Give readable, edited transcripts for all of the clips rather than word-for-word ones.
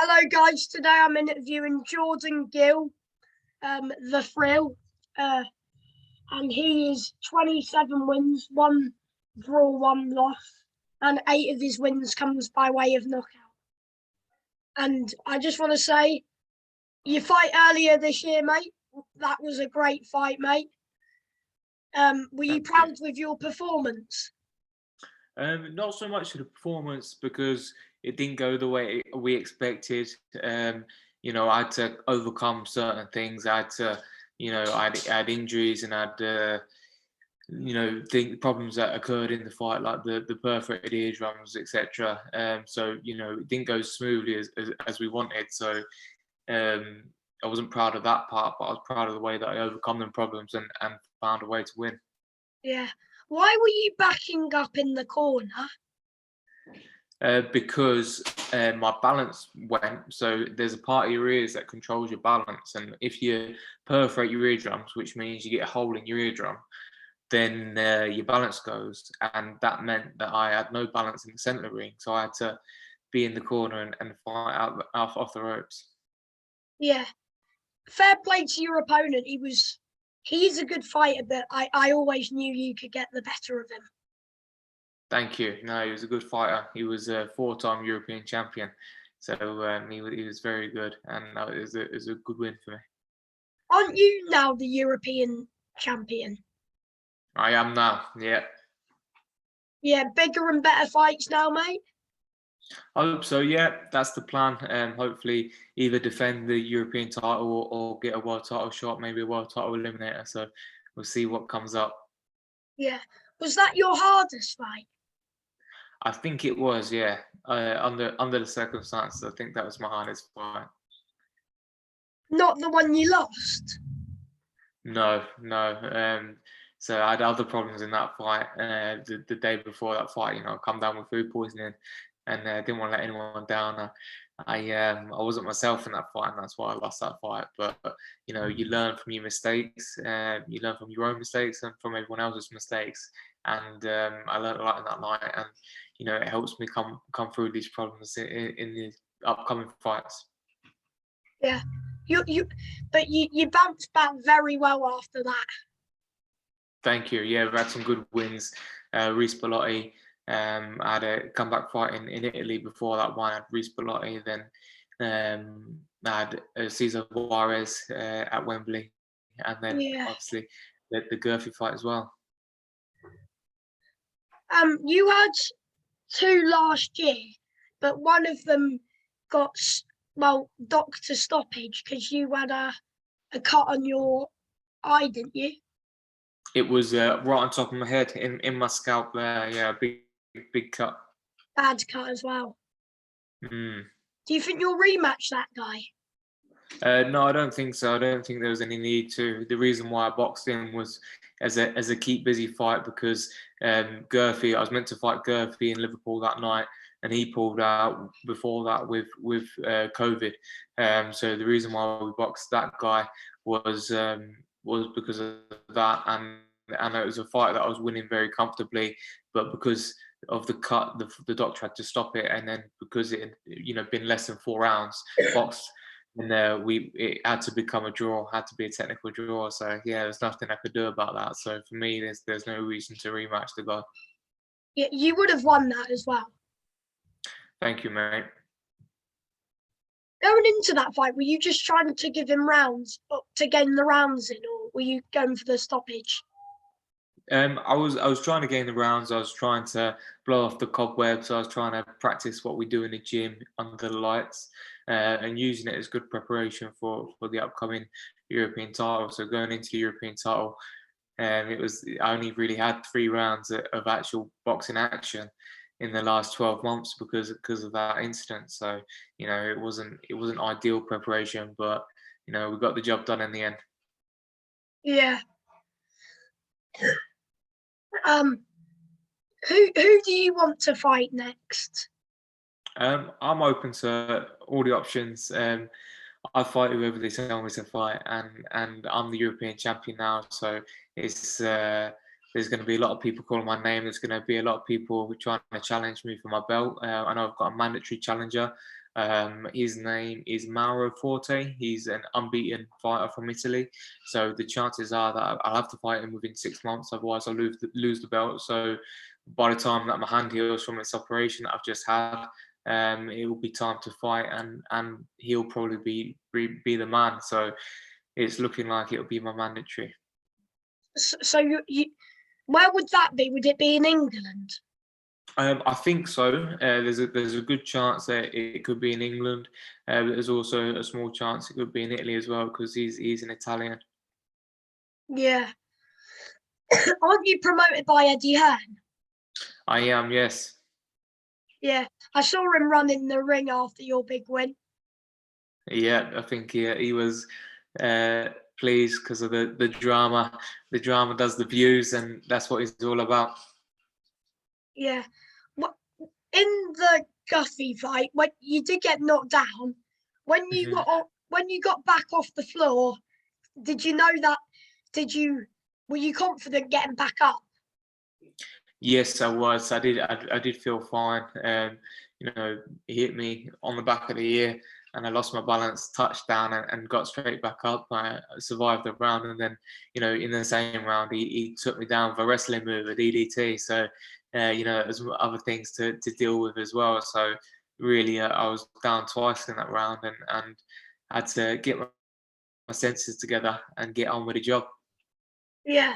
Hello guys, today I'm interviewing Jordan Gill, the Thrill, and he is 27 wins, 1 draw, 1 loss, and 8 of his wins comes by way of knockout. And I just want to say, your fight earlier this year, mate, that was a great fight, mate. Were you proud with your performance? Not so much of the performance because it didn't go the way we expected. I had to overcome certain things. I had to, I had injuries and I had, problems that occurred in the fight, like the perforated eardrums, etc. So it didn't go smoothly as we wanted. So I wasn't proud of that part, but I was proud of the way that I overcome them problems and found a way to win. Yeah. Why were you backing up in the corner? Because my balance went. So there's a part of your ears that controls your balance, and if you perforate your eardrums, which means you get a hole in your eardrum, then your balance goes, and that meant that I had no balance in the centre of the ring, so I had to be in the corner and fight out off the ropes. Yeah. Fair play to your opponent. He's a good fighter, but I always knew you could get the better of him. Thank you. No, he was a good fighter. He was a 4-time European champion, so he was very good, and it was a good win for me. Aren't you now the European champion? I am now, yeah. Yeah, bigger and better fights now, mate? I hope so, yeah. That's the plan. Hopefully either defend the European title or get a world title shot, maybe a world title eliminator. So we'll see what comes up. Yeah. Was that your hardest fight? I think it was, yeah. Under the circumstances, I think that was my hardest fight. Not the one you lost? No. So I had other problems in that fight. The day before that fight, I come down with food poisoning, and didn't want to let anyone down. I wasn't myself in that fight, and that's why I lost that fight. But you learn from your mistakes, you learn from your own mistakes and from everyone else's mistakes. And I learned a lot in that night, and it helps me come through these problems in the upcoming fights. Yeah. You bounced back very well after that. Thank you. Yeah, we've had some good wins. Rhys Belotti. I had a comeback fight in Italy before that one. I had Rhys Belotti. Then I had Cesar Juarez at Wembley, and then obviously the Gurphy fight as well. You had 2 last year, but one of them got doctor stoppage because you had a cut on your eye, didn't you? It was right on top of my head, in my scalp there. Yeah, big cut. Bad cut as well. Mm. Do you think you'll rematch that guy? No, I don't think so. I don't think there was any need to. The reason why I boxed him was as a keep busy fight, because Gurphy, I was meant to fight Gurphy in Liverpool that night, and he pulled out before that with COVID. So the reason why we boxed that guy was because of that, and it was a fight that I was winning very comfortably, but because of the cut, the doctor had to stop it, and then because it had been less than 4 rounds boxed. And it had to become a draw, had to be a technical draw. So yeah, there's nothing I could do about that. So for me, there's no reason to rematch the guy. Yeah, you would have won that as well. Thank you, mate. Going into that fight, were you just trying to give him rounds to gain the rounds in, or were you going for the stoppage? I was trying to gain the rounds. I was trying to blow off the cobwebs. I was trying to practice what we do in the gym under the lights, and using it as good preparation for the upcoming European title. So going into the European title, I only really had 3 rounds of actual boxing action in the last 12 months because of that incident. So it wasn't ideal preparation, but we got the job done in the end. Yeah. Who do you want to fight next? I'm open to all the options. I fight whoever they tell me to fight, and I'm the European champion now. So it's there's going to be a lot of people calling my name. There's going to be a lot of people trying to challenge me for my belt. I know I've got a mandatory challenger. His name is Mauro Forte. He's an unbeaten fighter from Italy. So the chances are that I'll have to fight him within 6 months. Otherwise, I'll lose the belt. So by the time that my hand heals from this operation that I've just had, it will be time to fight, and he'll probably be the man. So it's looking like it'll be my mandatory. So you where would that be? Would it be in England? I think so. There's a good chance that it could be in England. But there's also a small chance it could be in Italy as well, because he's an Italian. Yeah. Aren't you promoted by Eddie Hearn? I am, yes. Yeah. I saw him run in the ring after your big win. Yeah, I think he was pleased because of the drama. The drama does the views, and that's what it's all about. Yeah. What in the Guffey fight, when you did get knocked down, when you got back off the floor, did you know that? Were you confident getting back up? Yes, I was. I did feel fine. He hit me on the back of the ear, and I lost my balance, touched down, and got straight back up. I survived the round, and then, in the same round, he took me down with a wrestling move, a DDT. So, there's other things to deal with as well. So, really, I was down twice in that round, and had to get my senses together and get on with the job. Yeah.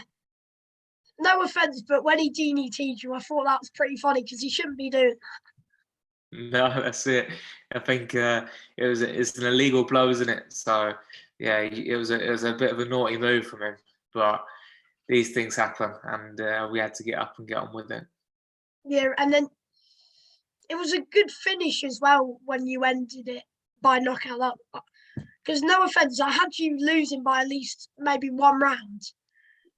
No offense, but when he DDT'd you, I thought that was pretty funny because he shouldn't be doing that. No, that's it. I think it's an illegal blow, isn't it? So yeah, it was a bit of a naughty move from him, but these things happen, and we had to get up and get on with it. Yeah, and then it was a good finish as well when you ended it by knockout. Because no offense, I had you losing by at least maybe one round,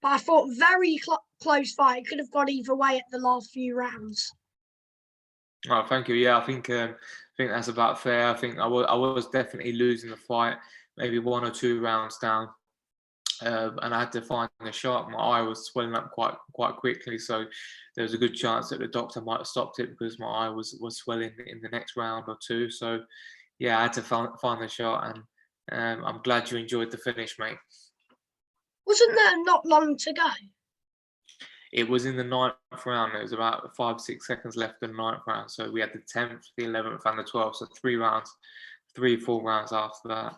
but I thought very close fight. It could have gone either way at the last few rounds. Oh, thank you. Yeah, I think that's about fair. I think I was definitely losing the fight, maybe 1 or 2 rounds down, and I had to find the shot. My eye was swelling up quite quickly, so there was a good chance that the doctor might have stopped it because my eye was swelling in the next round or two. So yeah, I had to find the shot, and I'm glad you enjoyed the finish, mate. Wasn't there not long to go? It was in the 9th round. There was about 5-6 seconds left in the 9th round. So we had the 10th, the 11th, and the 12th. So 3 full rounds after that.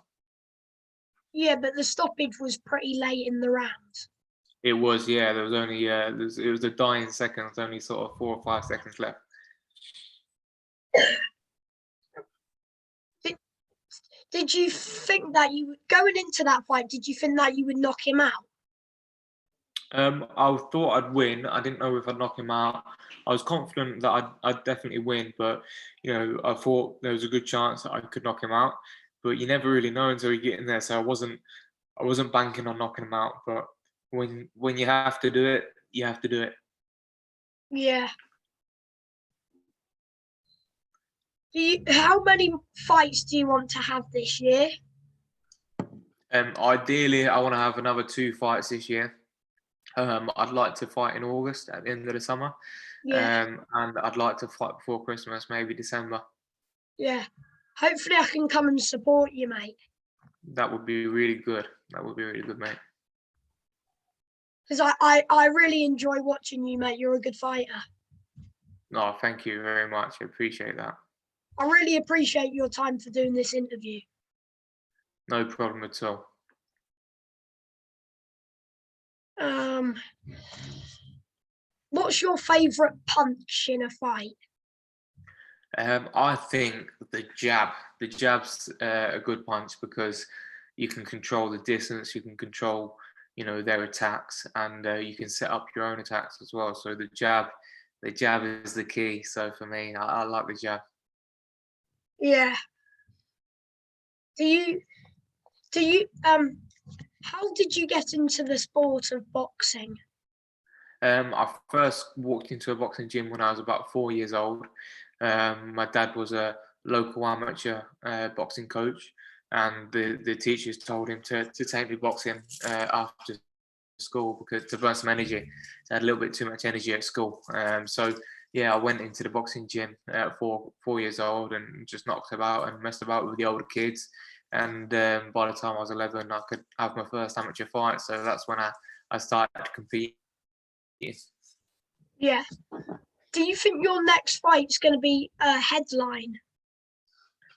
Yeah, but the stoppage was pretty late in the round. It was, yeah. There was only it was the dying seconds. Only sort of 4 or 5 seconds left. Did you think that going into that fight? Did you think that you would knock him out? I thought I'd win. I didn't know if I'd knock him out. I was confident that I'd definitely win, but I thought there was a good chance that I could knock him out. But you never really know until you get in there. So I wasn't banking on knocking him out. But when you have to do it, you have to do it. Yeah. How many fights do you want to have this year? Ideally, I want to have another 2 fights this year. I'd like to fight in August at the end of the summer. Yeah. And I'd like to fight before Christmas, maybe December. Yeah. Hopefully I can come and support you, mate. That would be really good. That would be really good, mate. Because I really enjoy watching you, mate. You're a good fighter. No, thank you very much. I appreciate that. I really appreciate your time for doing this interview. No problem at all. What's your favourite punch in a fight? I think the jab. The jab's a good punch because you can control the distance, you can control, their attacks, and you can set up your own attacks as well. So the jab is the key. So for me, I like the jab. Yeah. Do you how did you get into the sport of boxing? I first walked into a boxing gym when I was about 4 years old. My dad was a local amateur boxing coach, and the teachers told him to take me boxing after school because to burn some energy. So I had a little bit too much energy at school. So yeah, I went into the boxing gym at 4 years old and just knocked about and messed about with the older kids. And by the time I was 11, I could have my first amateur fight. So that's when I started competing. Yeah. Do you think your next fight's going to be a headline?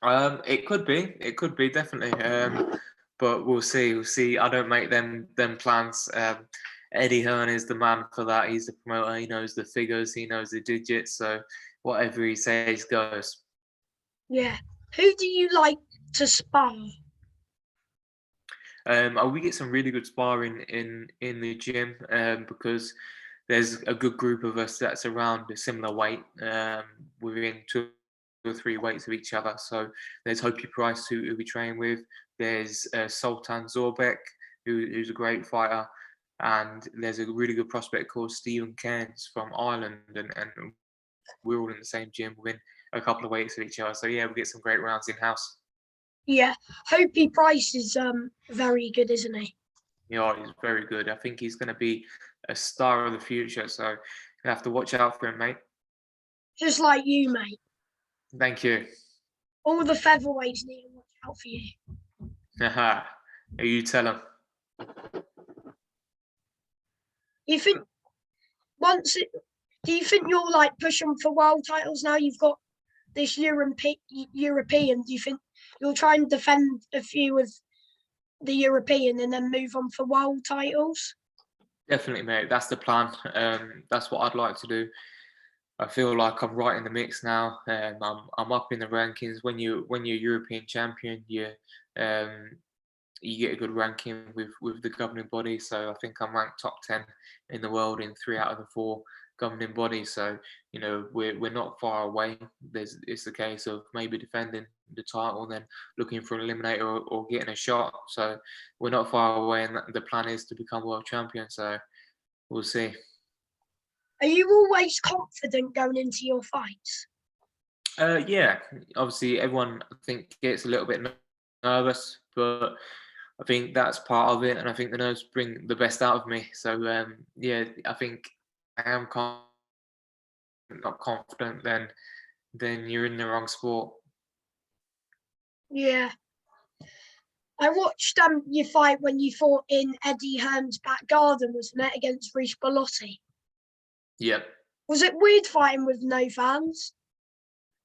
It could be definitely. But we'll see. We'll see. I don't make them plans. Eddie Hearn is the man for that. He's the promoter. He knows the figures. He knows the digits. So whatever he says goes. Yeah. Who do you like to spar? We get some really good sparring in the gym because there's a good group of us that's around a similar weight. We're in 2 or 3 weights of each other. So there's Hopi Price who we train with. There's Sultan Zorbek who's a great fighter, and there's a really good prospect called Stephen Cairns from Ireland, and we're all in the same gym within a couple of weights of each other. So yeah, we get some great rounds in house. Yeah. Hopi Price is very good, isn't he? Yeah, he's very good. I think he's going to be a star of the future. So you have to watch out for him, mate. Just like you, mate. Thank you. All the featherweights need to watch out for you. Haha. You tell him. You think do you think you're like pushing for world titles now? You've got this European. Do you think you'll try and defend a few of the European and then move on for world titles? Definitely, mate. That's the plan. That's what I'd like to do. I feel like I'm right in the mix now. I'm up in the rankings. When you're European champion, you get a good ranking with the governing body. So I think I'm ranked top 10 in the world in 3 out of the 4 governing bodies. So we're not far away. It's a case of maybe defending the title and then looking for an eliminator or getting a shot. So we're not far away, and the plan is to become world champion. So we'll see. Are you always confident going into your fights? Yeah, obviously everyone I think gets a little bit nervous, but I think that's part of it, and I think the nerves bring the best out of me. So yeah, I think I am not confident. Then you're in the wrong sport. Yeah. I watched your fight when you fought in Eddie Hearn's back garden, wasn't it, against Rhys Belotti? Yep. Was it weird fighting with no fans?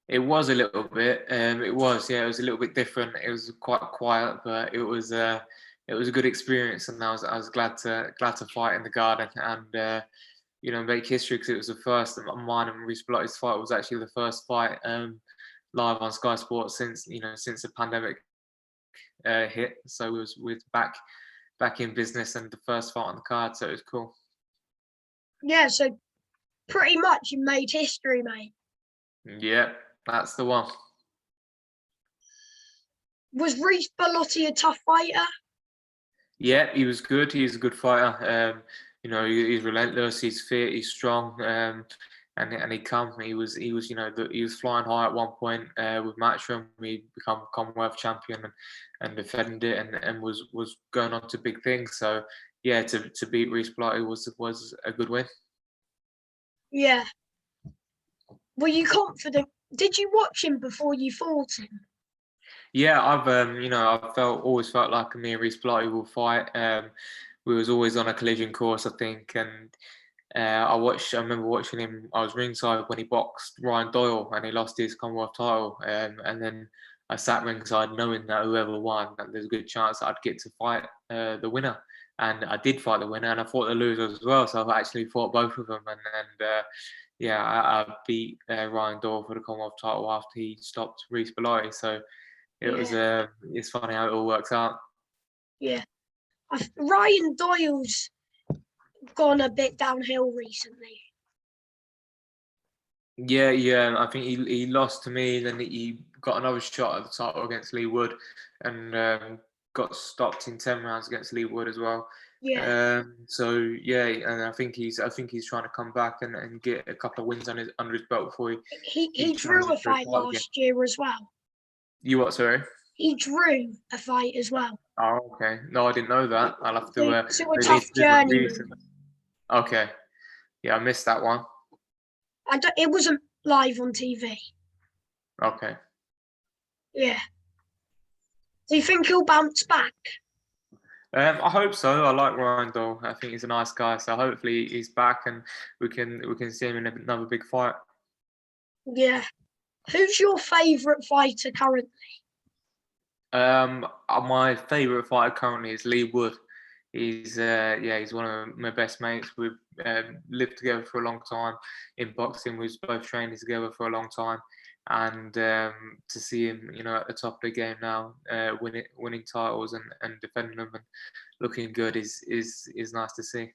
It was a little bit. It was, yeah. It was a little bit different. It was quite quiet, but it was a good experience, and I was glad to fight in the garden and make history because it was the first. Mine and Rhys Belotti's fight was actually the first fight live on Sky Sports since the pandemic hit. So we was back in business and the first fight on the card. So it was cool. Yeah, so pretty much you made history, mate. Yeah, that's the one. Was Rhys Belotti a tough fighter? Yeah, he was good. He's a good fighter. He's relentless. He's fit. He's strong. And he come. He was he was flying high at one point with Matchroom. He become Commonwealth champion and defended it and was going on to big things. So yeah, to beat Rhys Belotti was a good win. Yeah. Were you confident? Did you watch him before you fought him? Yeah, I've always felt like me and Rhys Belotti will fight. We was always on a collision course, I think, and I remember watching him. I was ringside when he boxed Ryan Doyle and he lost his Commonwealth title, and then I sat ringside knowing that whoever won, that there's a good chance that I'd get to fight the winner. And I did fight the winner, and I fought the loser as well. So I've actually fought both of them, and yeah, I beat Ryan Doyle for the Commonwealth title after he stopped Rhys Belotti. So it's funny how it all works out. Yeah. Ryan Doyle's gone a bit downhill recently. Yeah. I think he lost to me, then he got another shot at the title against Lee Wood, and got stopped in 10 rounds against Lee Wood as well. Yeah. So yeah, and I think he's trying to come back and get a couple of wins under his belt before He drew a fight last year as well. You what, sorry? He drew a fight as well. Oh, okay. No, I didn't know that. I'll have to. So a tough journey. Okay. Yeah, I missed that one. It wasn't live on TV. Okay. Yeah. Do you think he'll bounce back? I hope so. I like Ryan Doll. I think he's a nice guy. So hopefully he's back and we can see him in another big fight. Yeah. Who's your favourite fighter currently? My favourite fighter currently is Lee Wood. He's he's one of my best mates. We've lived together for a long time in boxing. We've both trained together for a long time, and to see him, at the top of the game now, winning titles and defending them and looking good is nice to see.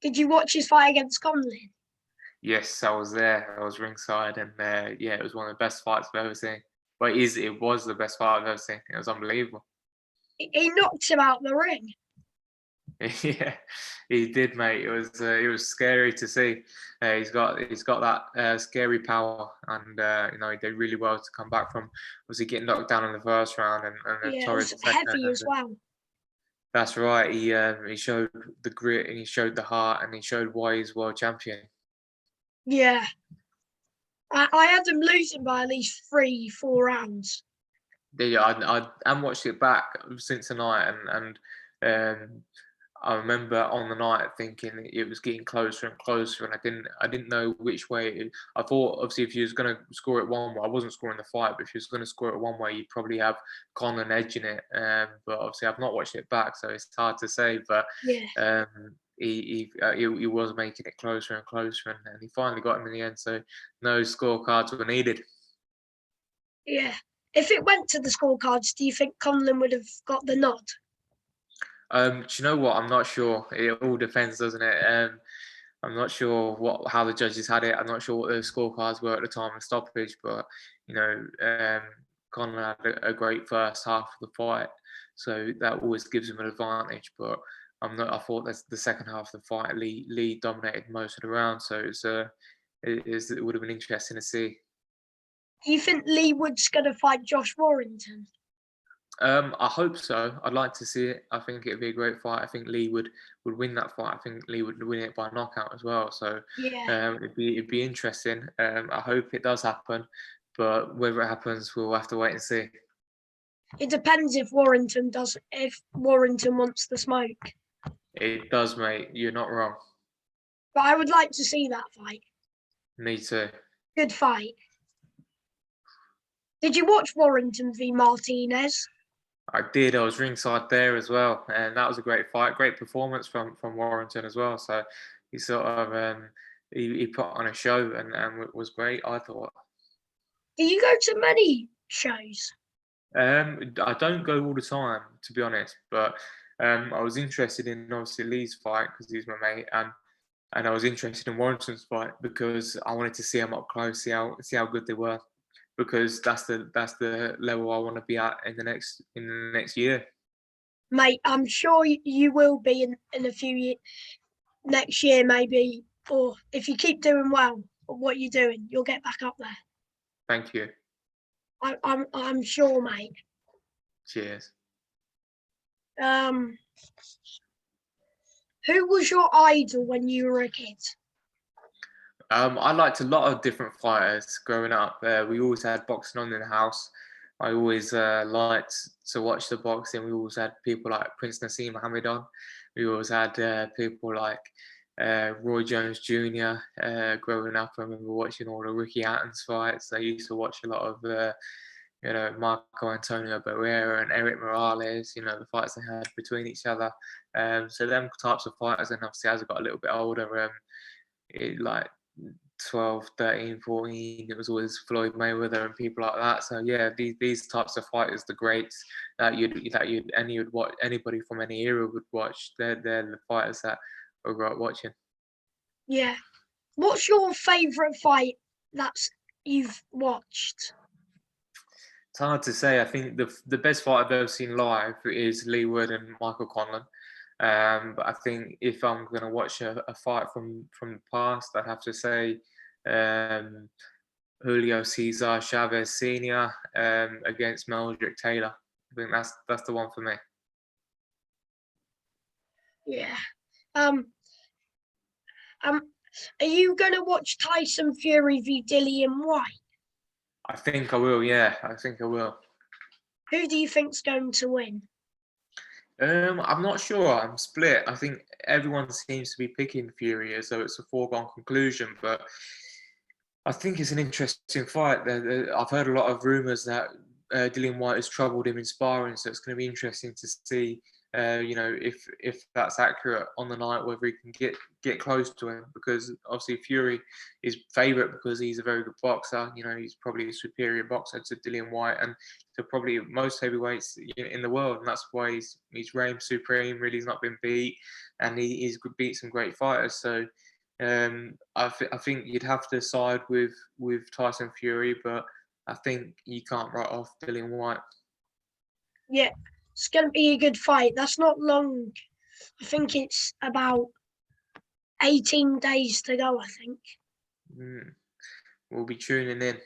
Did you watch his fight against Conlon? Yes, I was there. I was ringside, and it was one of the best fights I've ever seen. But it was the best fight I've ever seen. It was unbelievable. He knocked him out the ring. Yeah, he did, mate. It was scary to see. He's got that scary power, and he did really well to come back from obviously getting knocked down in the first round and a Yeah, it torrid was second. heavy as well. That's right. He showed the grit and he showed the heart and he showed why he's world champion. Yeah. I had him losing by at least 3-4 rounds. Yeah, I haven't watched it back since the night, and I remember on the night thinking it was getting closer and closer, and I didn't know which way. I thought obviously if you was going to score it one way, I wasn't scoring the fight, but if you was going to score it one way, you'd probably have Conlon edging it. But obviously I've not watched it back, so it's hard to say. But yeah, he was making it closer and closer, and he finally got him in the end. So no scorecards were needed. Yeah. If it went to the scorecards, do you think Conlon would have got the nod? Do you know what? I'm not sure. It all depends, doesn't it? I'm not sure how the judges had it. I'm not sure what the scorecards were at the time of stoppage, but Conor had a great first half of the fight, so that always gives him an advantage. But I'm not. I thought that's the second half of the fight. Lee dominated most of the round, so it would have been interesting to see. Do you think Lee Wood's going to fight Josh Warrington? I hope so. I'd like to see it. I think it'd be a great fight. I think Lee would win that fight. I think Lee would win it by knockout as well. So Yeah. it'd be interesting. I hope it does happen, but whether it happens, we'll have to wait and see. It depends if Warrington wants the smoke. It does, mate. You're not wrong. But I would like to see that fight. Me too. Good fight. Did you watch Warrington v Martinez? I did. I was ringside there as well, and that was a great fight. Great performance from Warrington as well. So he sort of he put on a show and it was great, I thought. Do you go to many shows? I don't go all the time, to be honest, but I was interested in obviously Lee's fight because he's my mate, and I was interested in Warrington's fight because I wanted to see them up close, see how good they were, because that's the level I want to be at in the next year. Mate, I'm sure you will be in a few years, next year maybe, or if you keep doing well at what you're doing, you'll get back up there. Thank you. I'm sure, mate. Cheers. Who was your idol when you were a kid? I liked a lot of different fighters growing up. We always had boxing on in the house. I always liked to watch the boxing. We always had people like Prince Nassim Mohammed on. We always had people like Roy Jones Jr. Growing up, I remember watching all the Ricky Hatton's fights. I used to watch a lot of Marco Antonio Barrera and Eric Morales, the fights they had between each other. So them types of fighters, and obviously as I got a little bit older, like 12, 13, 14, it was always Floyd Mayweather and people like that. So yeah, these types of fighters, the greats that you'd watch, anybody from any era would watch. They're the fighters that are great watching. Yeah. What's your favourite fight you've watched? It's hard to say. I think the best fight I've ever seen live is Lee Wood and Michael Conlon. But I think if I'm going to watch a fight from the past, I'd have to say Julio Cesar Chavez Sr. Against Meldrick Taylor. I think that's the one for me. Yeah. Are you going to watch Tyson Fury v Dillian White? I think I will. Yeah, I think I will. Who do you think's going to win? I'm not sure. I'm split. I think everyone seems to be picking Fury as though it's a foregone conclusion, but I think it's an interesting fight. I've heard a lot of rumours that Dillian White has troubled him in sparring, so it's going to be interesting to see, if that's accurate on the night, whether he can get close to him. Because obviously Fury is favourite because he's a very good boxer. He's probably a superior boxer to Dillian White and to probably most heavyweights in the world, and that's why he's reigned supreme. Really, he's not been beat, and he's beat some great fighters. So. I think you'd have to side with Tyson Fury, but I think you can't write off Dillian White. Yeah, it's going to be a good fight. That's not long. I think it's about 18 days to go, I think. We'll be tuning in.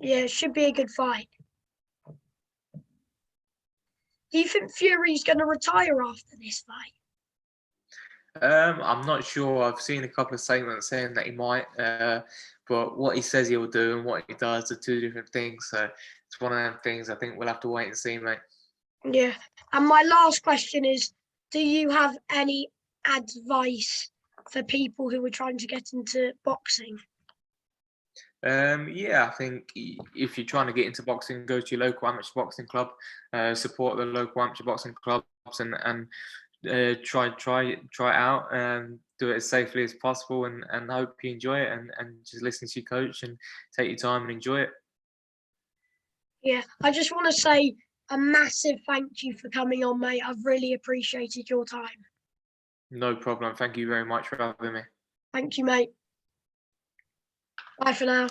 Yeah, it should be a good fight. Do you think Fury's going to retire after this fight? I'm not sure. I've seen a couple of statements saying that he might, but what he says he'll do and what he does are two different things. So it's one of them things. I think we'll have to wait and see, mate. Yeah. And my last question is, do you have any advice for people who are trying to get into boxing? Yeah, I think if you're trying to get into boxing, go to your local amateur boxing club, support the local amateur boxing clubs, and try it out, and do it as safely as possible, and hope you enjoy it, and just listen to your coach and take your time and enjoy it. Yeah, I just want to say a massive thank you for coming on, mate. I've really appreciated your time. No problem. Thank you very much for having me. Thank you, mate. Bye for now.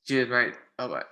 Cheers, mate. Bye-bye.